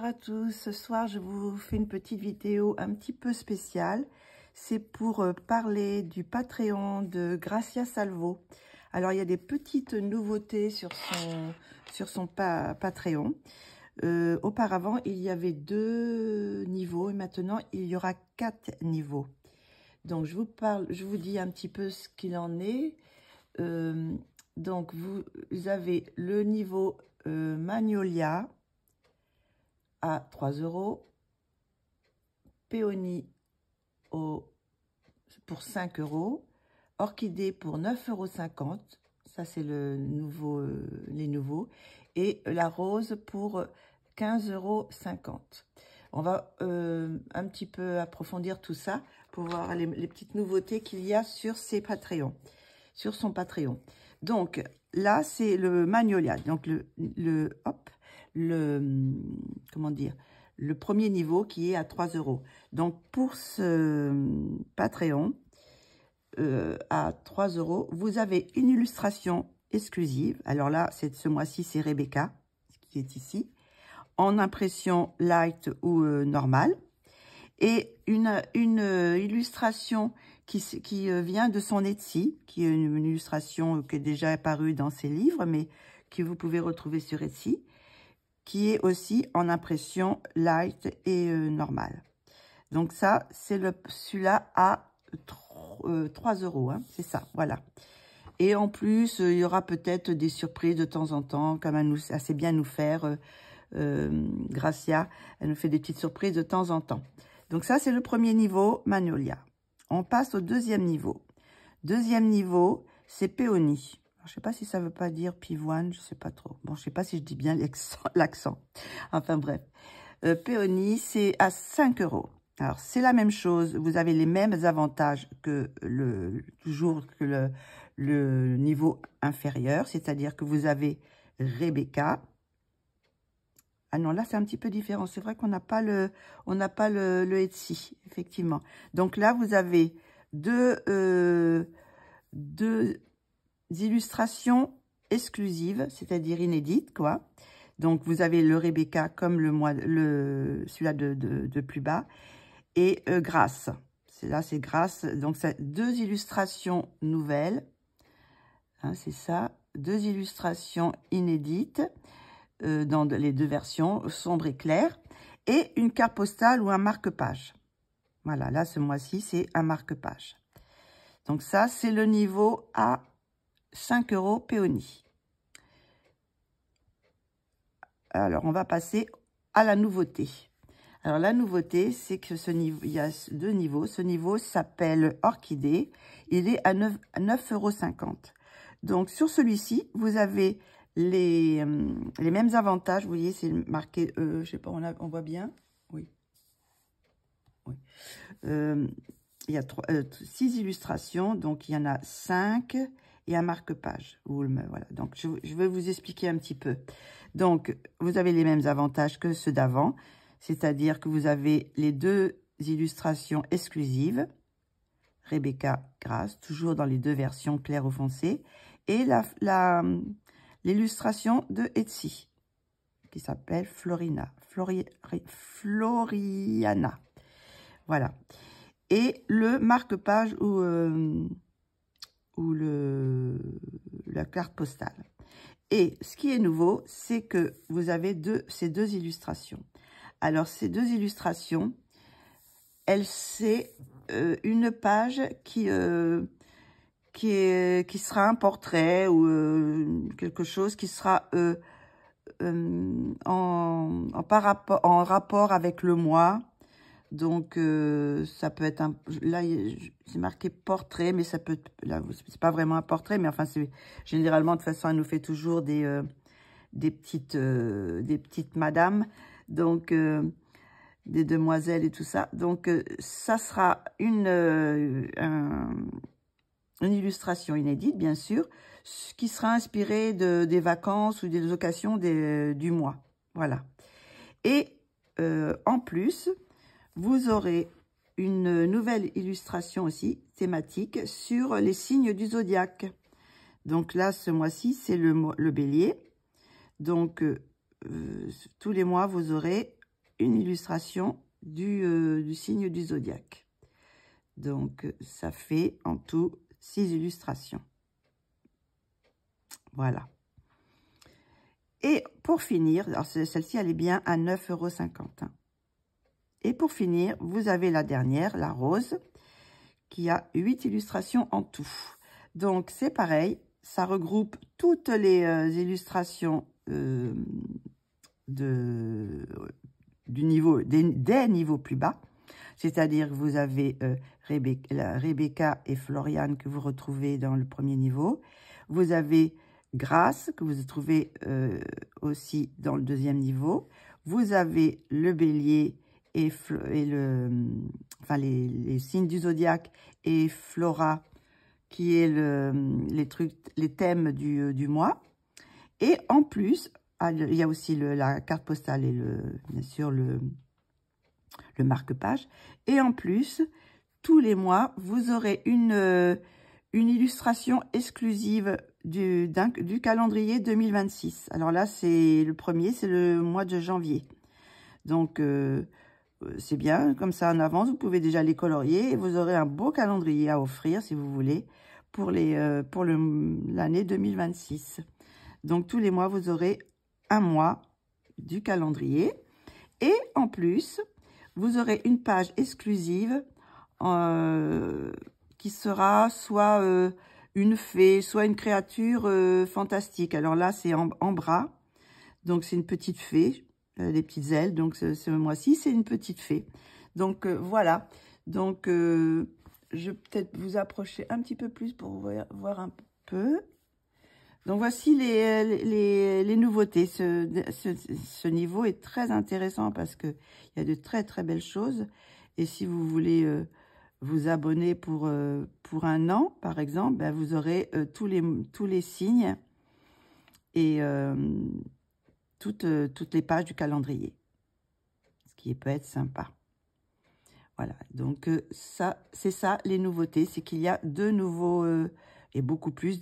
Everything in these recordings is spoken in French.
à tous, ce soir je vous fais une petite vidéo un petit peu spéciale. C'est pour parler du Patreon de Gracia Salvo. Alors il y a des petites nouveautés sur son Patreon. Auparavant il y avait 2 niveaux et maintenant il y aura 4 niveaux. Donc je vous dis un petit peu ce qu'il en est. Donc vous avez le niveau Magnolia à 3 €, Péonie pour 5 €, Orchidée pour 9,50 €, ça c'est les nouveaux, et la rose pour 15,50 €. On va un petit peu approfondir tout ça pour voir les petites nouveautés qu'il y a sur son Patreon. Donc là c'est le Magnolia, donc le premier niveau qui est à 3 €. Donc pour ce Patreon à 3 €, vous avez une illustration exclusive. Alors là, ce mois-ci, c'est Rebecca qui est ici, en impression light ou normale, et une illustration qui vient de son Etsy, qui est une illustration qui est déjà apparue dans ses livres, mais que vous pouvez retrouver sur Etsy, qui est aussi en impression light et normale. Donc ça, c'est celui-là à 3 €, hein, c'est ça, voilà. Et en plus, il y aura peut-être des surprises de temps en temps, comme elle sait bien nous faire, Gracia, elle nous fait des petites surprises de temps en temps. Donc ça, c'est le premier niveau, Magnolia. On passe au deuxième niveau. Deuxième niveau, c'est Péonie. Je ne sais pas si ça ne veut pas dire pivoine, je ne sais pas trop. Bon, je ne sais pas si je dis bien l'accent. Enfin bref. Péonie, c'est à 5 €. Alors, c'est la même chose. Vous avez les mêmes avantages que toujours que le niveau inférieur. C'est-à-dire que vous avez Rebecca. Ah non, là, c'est un petit peu différent. C'est vrai qu'on n'a pas le Etsy, effectivement. Donc là, vous avez deux illustrations exclusives, c'est-à-dire inédites, quoi. Donc, vous avez le Rebecca comme celui-là de plus bas. Et Grâce. Là, c'est Grâce. Donc, c'est 2 illustrations nouvelles. Hein, c'est ça. 2 illustrations inédites dans les 2 versions, sombre et clair. Et une carte postale ou un marque-page. Voilà, là, ce mois-ci, c'est un marque-page. Donc, ça, c'est le niveau à 5 € Péonie. Alors, on va passer à la nouveauté. Alors, la nouveauté, c'est que il y a 2 niveaux. Ce niveau s'appelle Orchidée. Il est à 9,50 €. Donc, sur celui-ci, vous avez les mêmes avantages. Vous voyez, c'est marqué, je sais pas, on voit bien. Oui. Oui. Il y a 6 illustrations. Donc, il y en a 5 et un marque-page. Voilà. Donc, je vais vous expliquer un petit peu. Donc, vous avez les mêmes avantages que ceux d'avant. C'est-à-dire que vous avez les 2 illustrations exclusives, Rebecca, Grâce, toujours dans les 2 versions clair ou foncé, et l'illustration de Etsy, qui s'appelle Floriana. Voilà. Et le marque-page ou la carte postale. Et ce qui est nouveau, c'est que vous avez ces 2 illustrations. Alors, ces 2 illustrations, c'est une page qui sera un portrait ou quelque chose qui sera en rapport avec le mois. Donc, ça peut être là, c'est marqué portrait, mais ça peut... Là, c'est pas vraiment un portrait, mais enfin, généralement, de toute façon, elle nous fait toujours des petites madames. Donc, des demoiselles et tout ça. Donc, ça sera une illustration inédite, bien sûr, qui sera inspirée des vacances ou des occasions du mois. Voilà. Et en plus, vous aurez une nouvelle illustration aussi, thématique, sur les signes du zodiaque. Donc là, ce mois-ci, c'est le bélier. Donc, tous les mois, vous aurez une illustration du signe du zodiaque. Donc, ça fait en tout 6 illustrations. Voilà. Et pour finir, alors celle-ci, elle est bien à 9,50 €. Hein. Et pour finir, vous avez la dernière, la rose, qui a 8 illustrations en tout. Donc, c'est pareil, ça regroupe toutes les illustrations des niveaux plus bas. C'est-à-dire que vous avez Rebecca et Floriane que vous retrouvez dans le premier niveau. Vous avez Grace que vous trouvez aussi dans le deuxième niveau. Vous avez le bélier et les signes du zodiaque et Flora qui est les thèmes du mois. Et en plus, il y a aussi la carte postale et bien sûr le marque-page. Et en plus, tous les mois, vous aurez une illustration exclusive du calendrier 2026. Alors là, c'est le premier, c'est le mois de janvier. Donc, c'est bien, comme ça en avance, vous pouvez déjà les colorier et vous aurez un beau calendrier à offrir, si vous voulez, pour l'année 2026. Donc, tous les mois, vous aurez un mois du calendrier. Et en plus, vous aurez une page exclusive qui sera soit une fée, soit une créature fantastique. Alors là, c'est en bras. Donc, c'est une petite fée, les petites ailes. Donc, ce mois-ci, c'est une petite fée. Donc, voilà. Donc, je vais peut-être vous approcher un petit peu plus pour voir un peu. Donc, voici les nouveautés. Ce niveau est très intéressant parce qu'il y a de très, très belles choses. Et si vous voulez vous abonner pour un an, par exemple, ben, vous aurez tous les signes et toutes les pages du calendrier. Ce qui peut être sympa. Voilà. Donc, c'est ça, les nouveautés. C'est qu'il y a de nouveaux... et beaucoup plus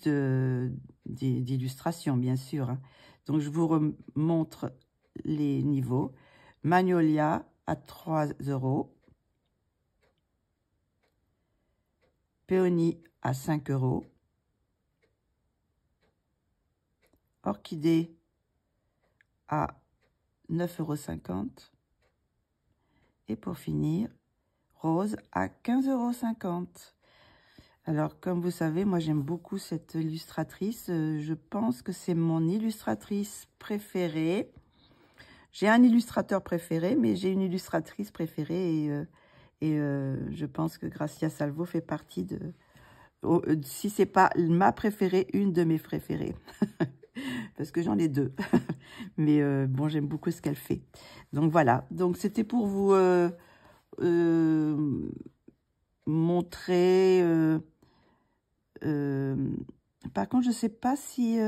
d'illustrations, bien sûr. Hein. Donc, je vous remontre les niveaux. Magnolia à 3 €. Péonie à 5 €. Orchidée à 9,50 €. Et pour finir, rose à 15,50 €. Alors, comme vous savez, moi, j'aime beaucoup cette illustratrice. Je pense que c'est mon illustratrice préférée. J'ai un illustrateur préféré, mais j'ai une illustratrice préférée. Et je pense que Gracia Salvo fait partie de... si c'est pas ma préférée, une de mes préférées. Parce que j'en ai deux. Mais bon, j'aime beaucoup ce qu'elle fait. Donc, voilà. Donc, c'était pour vous montrer... par contre, je sais pas si...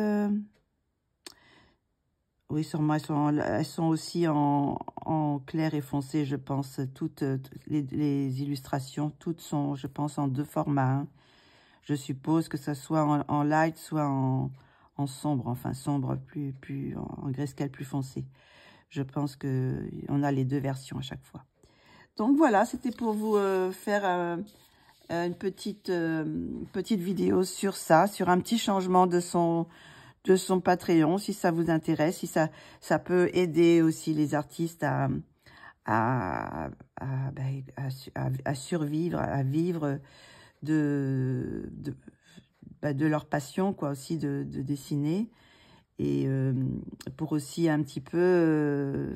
oui, sûrement, elles sont aussi en clair et foncé, je pense. Toutes les illustrations, toutes sont, je pense, en 2 formats. Hein. Je suppose que ça soit en light, soit en sombre. Enfin, sombre, plus en grayscale plus foncé. Je pense qu'on a les 2 versions à chaque fois. Donc, voilà, c'était pour vous faire... une petite vidéo sur ça, sur un petit changement de son Patreon, si ça vous intéresse, si ça peut aider aussi les artistes à survivre, à vivre de leur passion, quoi, aussi de dessiner, et pour aussi un petit peu,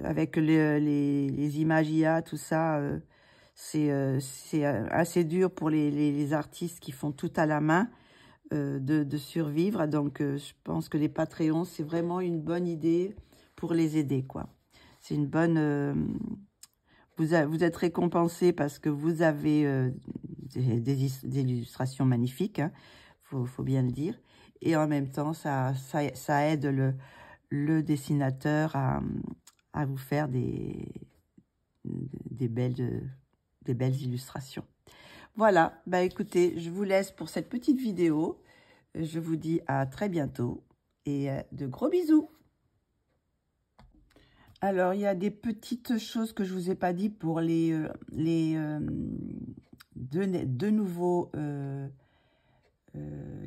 avec les images IA, tout ça, c'est assez dur pour les artistes qui font tout à la main de survivre. Donc, je pense que les Patreons, c'est vraiment une bonne idée pour les aider, quoi. C'est une bonne... vous êtes récompensé parce que vous avez des illustrations magnifiques, hein, faut bien le dire. Et en même temps, ça aide le dessinateur à vous faire des belles illustrations. Voilà, bah écoutez, je vous laisse pour cette petite vidéo. Je vous dis à très bientôt et de gros bisous. Alors, il y a des petites choses que je vous ai pas dit pour les deux nouveaux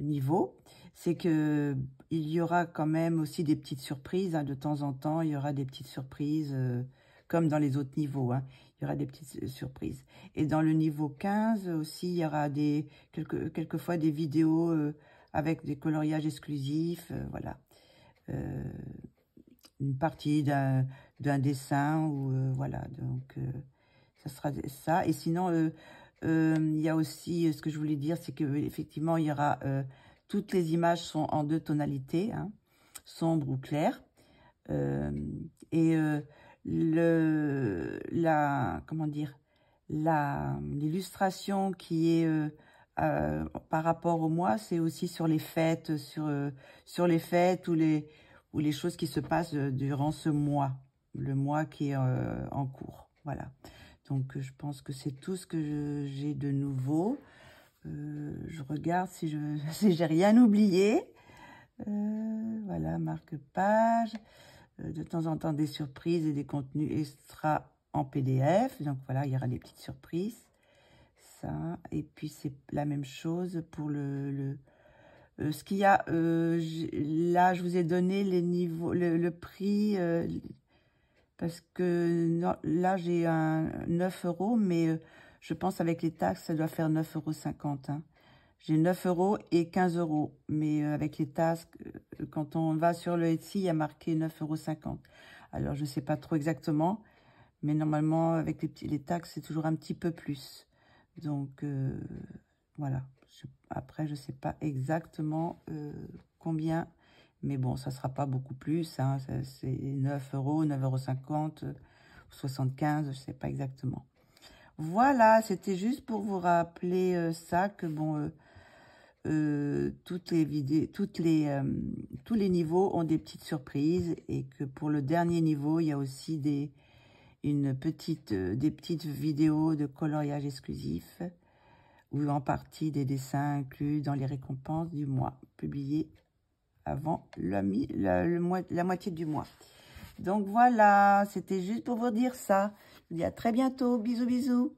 niveaux. C'est que il y aura quand même aussi des petites surprises, hein, de temps en temps. Il y aura des petites surprises, comme dans les autres niveaux, hein. Il y aura des petites surprises. Et dans le niveau 15 aussi, il y aura quelquefois des vidéos avec des coloriages exclusifs, voilà. Une partie d'un dessin, ou voilà, donc ça sera ça. Et sinon, il y a aussi, ce que je voulais dire, c'est que effectivement il y aura, toutes les images sont en 2 tonalités, hein, sombre ou clair. Et comment dire, l'illustration qui est par rapport au mois, c'est aussi sur les fêtes, sur les fêtes ou les choses qui se passent durant ce mois, le mois qui est en cours. Voilà. Donc, je pense que c'est tout ce que j'ai de nouveau. Je regarde si j'ai rien oublié. Voilà, marque-page. De temps en temps, des surprises et des contenus extra en PDF. Donc, voilà, il y aura des petites surprises. Ça. Et puis, c'est la même chose pour ce qu'il y a. Là, je vous ai donné les niveaux, le prix. Parce que non, là, j'ai un 9 €, mais je pense avec les taxes, ça doit faire 9,50 €. Hein. J'ai 9 € et 15 €. Mais avec les taxes, quand on va sur le Etsy, il y a marqué 9,50 €. Alors, je ne sais pas trop exactement. Mais normalement, avec les taxes, c'est toujours un petit peu plus. Donc, voilà. Après, je ne sais pas exactement combien. Mais bon, ça ne sera pas beaucoup plus. Hein, c'est 9 €, 9,50 €, 75, je ne sais pas exactement. Voilà, c'était juste pour vous rappeler ça, que bon, toutes les vidéos, tous les niveaux ont des petites surprises. Et que pour le dernier niveau, il y a aussi des petites vidéos de coloriage exclusif, ou en partie des dessins inclus dans les récompenses du mois, publiés avant la moitié du mois. Donc voilà, c'était juste pour vous dire ça. Je vous dis à très bientôt. Bisous, bisous.